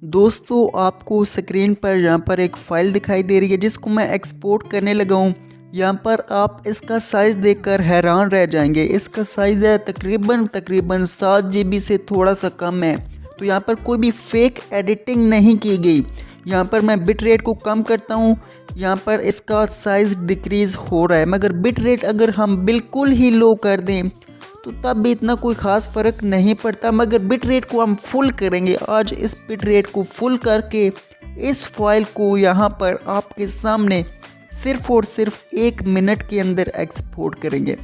दोस्तों आपको स्क्रीन पर यहाँ पर एक फ़ाइल दिखाई दे रही है जिसको मैं एक्सपोर्ट करने लगा हूँ। यहाँ पर आप इसका साइज़ देखकर हैरान रह जाएंगे। इसका साइज़ है तकरीबन 7 GB से थोड़ा सा कम है। तो यहाँ पर कोई भी फेक एडिटिंग नहीं की गई। यहाँ पर मैं बिट रेट को कम करता हूँ, यहाँ पर इसका साइज़ डिक्रीज़ हो रहा है, मगर बिट रेट अगर हम बिल्कुल ही लो कर दें तो तब भी इतना कोई ख़ास फ़र्क नहीं पड़ता। मगर बिट रेट को हम फुल करेंगे। आज इस बिट रेट को फुल करके इस फाइल को यहाँ पर आपके सामने सिर्फ़ और सिर्फ 1 मिनट के अंदर एक्सपोर्ट करेंगे।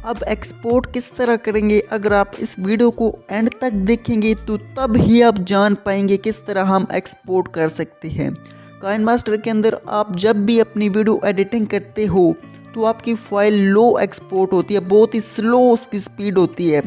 अब एक्सपोर्ट किस तरह करेंगे, अगर आप इस वीडियो को एंड तक देखेंगे तो तब ही आप जान पाएंगे किस तरह हम एक्सपोर्ट कर सकते हैं। काइनमास्टर के अंदर आप जब भी अपनी वीडियो एडिटिंग करते हो तो आपकी फ़ाइल लो एक्सपोर्ट होती है, बहुत ही स्लो उसकी स्पीड होती है।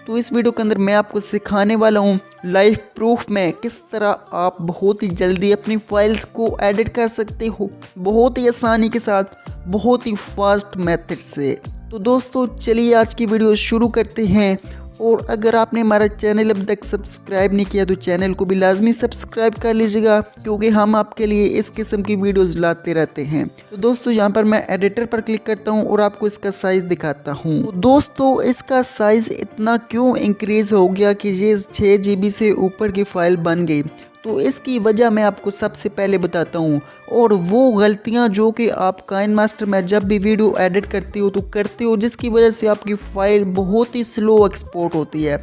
तो इस वीडियो के अंदर मैं आपको सिखाने वाला हूँ लाइव प्रूफ में किस तरह आप बहुत ही जल्दी अपनी फाइल्स को एडिट कर सकते हो, बहुत ही आसानी के साथ, बहुत ही फास्ट मेथड से। तो दोस्तों चलिए आज की वीडियो शुरू करते हैं। और अगर आपने हमारा चैनल अब तक सब्सक्राइब नहीं किया तो चैनल को भी लाजमी सब्सक्राइब कर लीजिएगा, क्योंकि हम आपके लिए इस किस्म की वीडियोस लाते रहते हैं। तो दोस्तों यहाँ पर मैं एडिटर पर क्लिक करता हूँ और आपको इसका साइज़ दिखाता हूँ। तो दोस्तों इसका साइज़ इतना क्यों इंक्रीज़ हो गया कि ये 6 GB से ऊपर की फ़ाइल बन गई, तो इसकी वजह मैं आपको सबसे पहले बताता हूँ। और वो गलतियाँ जो कि आप काइनमास्टर में जब भी वीडियो एडिट करते हो जिसकी वजह से आपकी फ़ाइल बहुत ही स्लो एक्सपोर्ट होती है।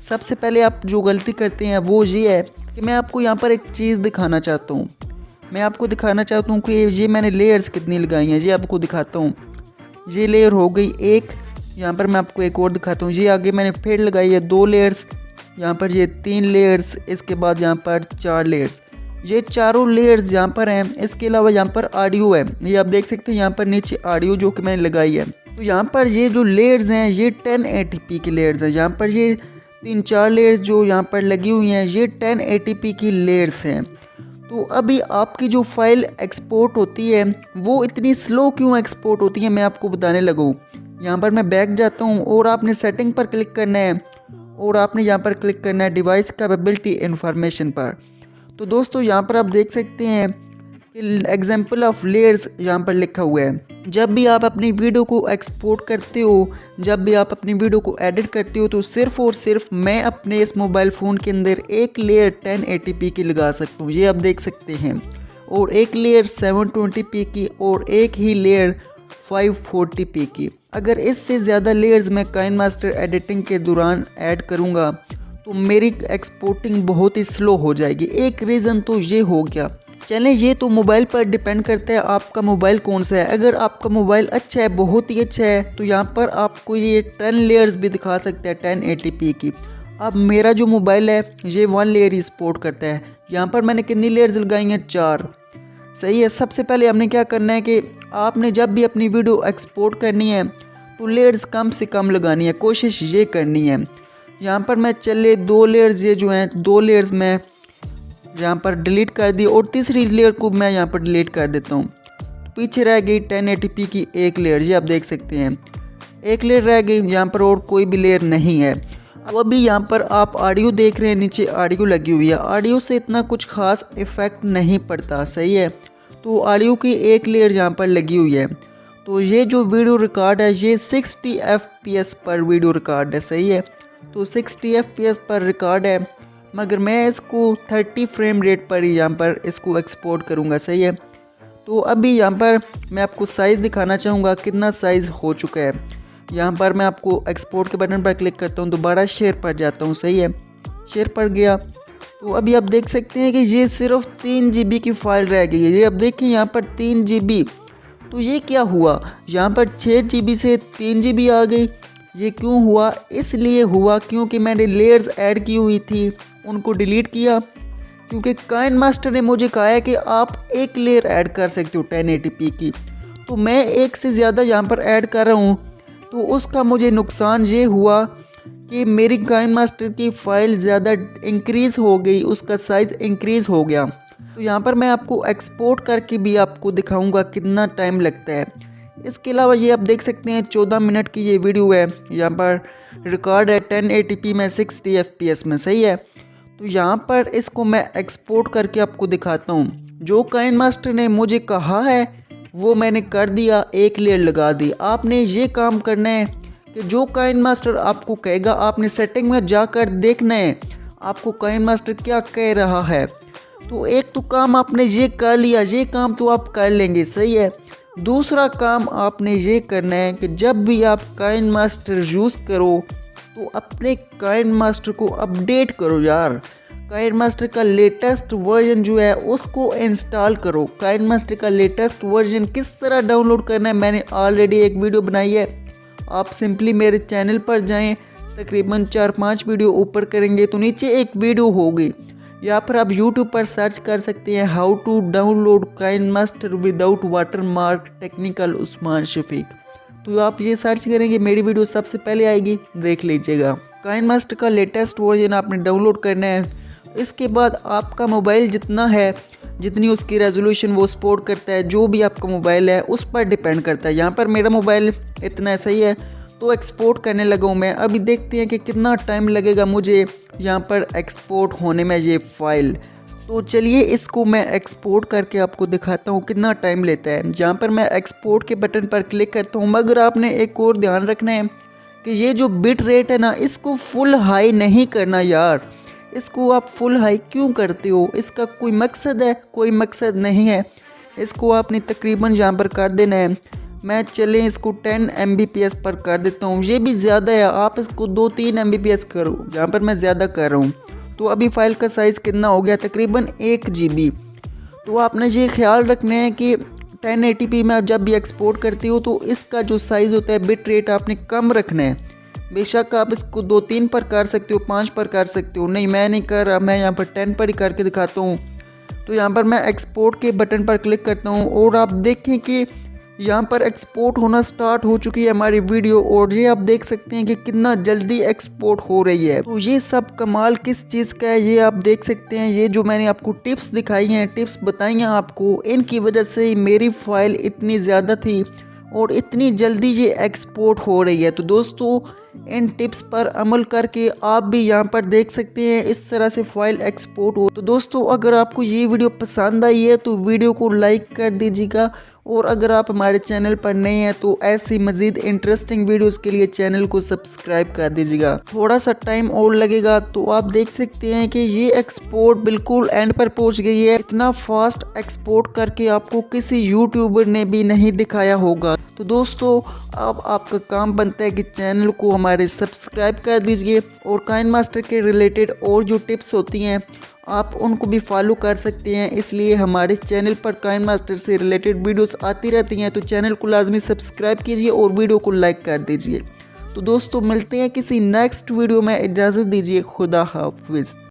सबसे पहले आप जो गलती करते हैं वो ये है कि मैं आपको यहाँ पर एक चीज़ दिखाना चाहता हूँ। मैं आपको दिखाना चाहता हूँ कि ये मैंने लेयर्स कितनी लगाई हैं। ये आपको दिखाता हूँ। ये लेयर हो गई एक, यहाँ पर मैं आपको एक और दिखाता हूँ। ये आगे मैंने फिर लगाई है 2 लेयर्स, यहाँ पर ये 3 लेयर्स, इसके बाद यहाँ पर 4 लेयर्स। ये चारों लेयर्स यहाँ पर हैं। इसके अलावा यहाँ पर ऑडियो है, ये आप देख सकते हैं यहाँ पर नीचे ऑडियो जो कि मैंने लगाई है। तो यहाँ पर ये जो लेयर्स हैं ये 1080p की लेयर्स हैं। यहाँ पर ये 3-4 लेयर्स जो यहाँ पर लगी हुई हैं ये 1080p की लेयर्स हैं। तो अभी आपकी जो फाइल एक्सपोर्ट होती है वो इतनी स्लो क्यों एक्सपोर्ट होती है मैं आपको बताने लगा हूँ। यहाँ पर मैं बैक जाता हूँ और आपने सेटिंग पर क्लिक करना है और आपने यहाँ पर क्लिक करना है डिवाइस कैपेबिलिटी इन्फॉर्मेशन पर। तो दोस्तों यहाँ पर आप देख सकते हैं कि एग्जाम्पल ऑफ लेयर्स यहाँ पर लिखा हुआ है। जब भी आप अपनी वीडियो को एक्सपोर्ट करते हो, जब भी आप अपनी वीडियो को एडिट करते हो, तो सिर्फ़ और सिर्फ मैं अपने इस मोबाइल फ़ोन के अंदर एक लेयर 1080p की लगा सकता हूँ, ये आप देख सकते हैं, और एक लेयर 720p की और एक ही लेयर 540p की। अगर इससे ज़्यादा लेयर्स मैं काइनमास्टर एडिटिंग के दौरान ऐड करूँगा तो मेरी एक्सपोर्टिंग बहुत ही स्लो हो जाएगी। एक रीज़न तो ये हो गया। चलें ये तो मोबाइल पर डिपेंड करता है आपका मोबाइल कौन सा है। अगर आपका मोबाइल अच्छा है, बहुत ही अच्छा है, तो यहाँ पर आपको ये 10 लेयर्स भी दिखा सकता है 1080p की। अब मेरा जो मोबाइल है ये 1 लेयर ही सपोर्ट करता है। यहाँ पर मैंने कितनी लेयर्स लगाई हैं? 4। सही है। सबसे पहले हमने क्या करना है कि आपने जब भी अपनी वीडियो एक्सपोर्ट करनी है तो लेयर्स कम से कम लगानी है, कोशिश ये करनी है। यहाँ पर मैं चले 2 लेयर्स ये जो हैं 2 लेयर्स मैं यहाँ पर डिलीट कर दी और तीसरी लेयर को मैं यहाँ पर डिलीट कर देता हूँ। पीछे रह गई 1080p की एक लेयर, ये आप देख सकते हैं एक लेयर रह गई, यहाँ पर और कोई भी लेयर नहीं है। अब अभी यहाँ पर आप ऑडियो देख रहे हैं, नीचे ऑडियो लगी हुई है। ऑडियो से इतना कुछ खास इफ़ेक्ट नहीं पड़ता, सही है। तो ऑडियो की एक लेयर यहाँ पर लगी हुई है। तो ये जो वीडियो रिकॉर्ड है ये 60 fps पर वीडियो रिकॉर्ड है, सही है। तो 60 fps पर रिकॉर्ड है, मगर मैं इसको 30 फ्रेम रेट पर ही यहाँ पर इसको एक्सपोर्ट करूँगा, सही है। तो अभी यहाँ पर मैं आपको साइज़ दिखाना चाहूँगा कितना साइज़ हो चुका है। यहाँ पर मैं आपको एक्सपोर्ट के बटन पर क्लिक करता हूँ, दोबारा शेयर पर जाता हूँ, सही है। शेयर पर गया तो अभी आप देख सकते हैं कि ये सिर्फ 3 GB की फ़ाइल रह गई है। ये आप देखें यहाँ पर 3 GB। तो ये क्या हुआ, यहाँ पर 6 GB से 3 GB आ गई। ये क्यों हुआ? इसलिए हुआ क्योंकि मैंने लेयर्स ऐड की हुई थी, उनको डिलीट किया। क्योंकि काइनमास्टर ने मुझे कहा है कि आप एक लेयर ऐड कर सकते हो 1080p की, तो मैं एक से ज़्यादा यहाँ पर ऐड कर रहा हूँ। तो उसका मुझे नुकसान ये हुआ कि मेरी काइनमास्टर की फ़ाइल ज़्यादा इंक्रीज़ हो गई, उसका साइज़ इंक्रीज़ हो गया। तो यहाँ पर मैं आपको एक्सपोर्ट करके भी आपको दिखाऊंगा कितना टाइम लगता है। इसके अलावा ये आप देख सकते हैं 14 मिनट की ये वीडियो है, यहाँ पर रिकॉर्ड है 1080p में 60 fps में, सही है। तो यहाँ पर इसको मैं एक्सपोर्ट करके आपको दिखाता हूँ। जो काइन मास्टर ने मुझे कहा है वो मैंने कर दिया, एक लेयर लगा दी। आपने ये काम करना है कि जो काइन मास्टर आपको कहेगा आपने सेटिंग में जाकर देखना है आपको काइन मास्टर क्या कह रहा है। तो एक तो काम आपने ये कर लिया, ये काम तो आप कर लेंगे, सही है। दूसरा काम आपने ये करना है कि जब भी आप काइन मास्टर यूज़ करो तो अपने काइन मास्टर को अपडेट करो यार। काइन मास्टर का लेटेस्ट वर्जन जो है उसको इंस्टॉल करो। काइन मास्टर का लेटेस्ट वर्जन किस तरह डाउनलोड करना है मैंने ऑलरेडी एक वीडियो बनाई है। आप सिंपली मेरे चैनल पर जाएं, तकरीबन 4-5 वीडियो ऊपर करेंगे तो नीचे एक वीडियो होगी। यहाँ पर आप YouTube पर सर्च कर सकते हैं how to download KineMaster without watermark technical Usman Shafiq. तो आप ये सर्च करेंगे मेरी वीडियो सबसे पहले आएगी, देख लीजिएगा। काइन मास्टर का लेटेस्ट वर्जन आपने डाउनलोड करना है। इसके बाद आपका मोबाइल जितना है, जितनी उसकी रेजोल्यूशन वो सपोर्ट करता है, जो भी आपका मोबाइल है उस पर डिपेंड करता है। यहाँ पर मेरा मोबाइल इतना सही है तो एक्सपोर्ट करने लगा हूँ मैं। अभी देखते हैं कि कितना टाइम लगेगा मुझे यहाँ पर एक्सपोर्ट होने में ये फ़ाइल। तो चलिए इसको मैं एक्सपोर्ट करके आपको दिखाता हूँ कितना टाइम लेता है। यहाँ पर मैं एक्सपोर्ट के बटन पर क्लिक करता हूँ, मगर आपने एक और ध्यान रखना है कि ये जो बिट रेट है ना इसको फुल हाई नहीं करना यार। इसको आप फुल हाई क्यों करते हो? इसका कोई मकसद है? कोई मकसद नहीं है। इसको आपने तकरीबन यहाँ पर कर देना है। मैं चले इसको 10 Mbps पर कर देता हूँ, ये भी ज़्यादा है। आप इसको 2-3 Mbps करो, यहाँ पर मैं ज़्यादा कर रहा हूँ। तो अभी फ़ाइल का साइज़ कितना हो गया? तकरीबन 1 GB। तो आपने ये ख्याल रखना है कि 1080p में जब भी एक्सपोर्ट करती हो तो इसका जो साइज़ होता है बिट रेट आपने कम रखना है। बेशक आप इसको 2-3 पर कर सकते हो, 5 पर कर सकते हो। नहीं, मैं नहीं कर रहा, मैं यहाँ पर 10 पर ही करके दिखाता हूँ। तो यहाँ पर मैं एक्सपोर्ट के बटन पर क्लिक करता हूँ और आप देखें कि यहाँ पर एक्सपोर्ट होना स्टार्ट हो चुकी है हमारी वीडियो। और ये आप देख सकते हैं कि कितना जल्दी एक्सपोर्ट हो रही है। तो ये सब कमाल किस चीज़ का है ये आप देख सकते हैं। ये जो मैंने आपको टिप्स दिखाई हैं, टिप्स बताई हैं आपको, इनकी वजह से मेरी फ़ाइल इतनी ज़्यादा थी और इतनी जल्दी ये एक्सपोर्ट हो रही है। तो दोस्तों इन टिप्स पर अमल करके आप भी यहाँ पर देख सकते हैं इस तरह से फ़ाइल एक्सपोर्ट हो। तो दोस्तों अगर आपको ये वीडियो पसंद आई है तो वीडियो को लाइक कर दीजिएगा, और अगर आप हमारे चैनल पर नए हैं तो ऐसी मज़ीद इंटरेस्टिंग वीडियोस के लिए चैनल को सब्सक्राइब कर दीजिएगा। थोड़ा सा टाइम और लगेगा। तो आप देख सकते हैं कि ये एक्सपोर्ट बिल्कुल एंड पर पहुंच गई है। इतना फास्ट एक्सपोर्ट करके आपको किसी यूट्यूबर ने भी नहीं दिखाया होगा। तो दोस्तों अब आपका काम बनता है कि चैनल को हमारे सब्सक्राइब कर दीजिए, और काइन मास्टर के रिलेटेड और जो टिप्स होती हैं आप उनको भी फॉलो कर सकते हैं। इसलिए हमारे चैनल पर काइन मास्टर से रिलेटेड वीडियोस आती रहती हैं। तो चैनल को लाजमी सब्सक्राइब कीजिए और वीडियो को लाइक कर दीजिए। तो दोस्तों मिलते हैं किसी नेक्स्ट वीडियो में, इजाज़त दीजिए, खुदा हाफिज़।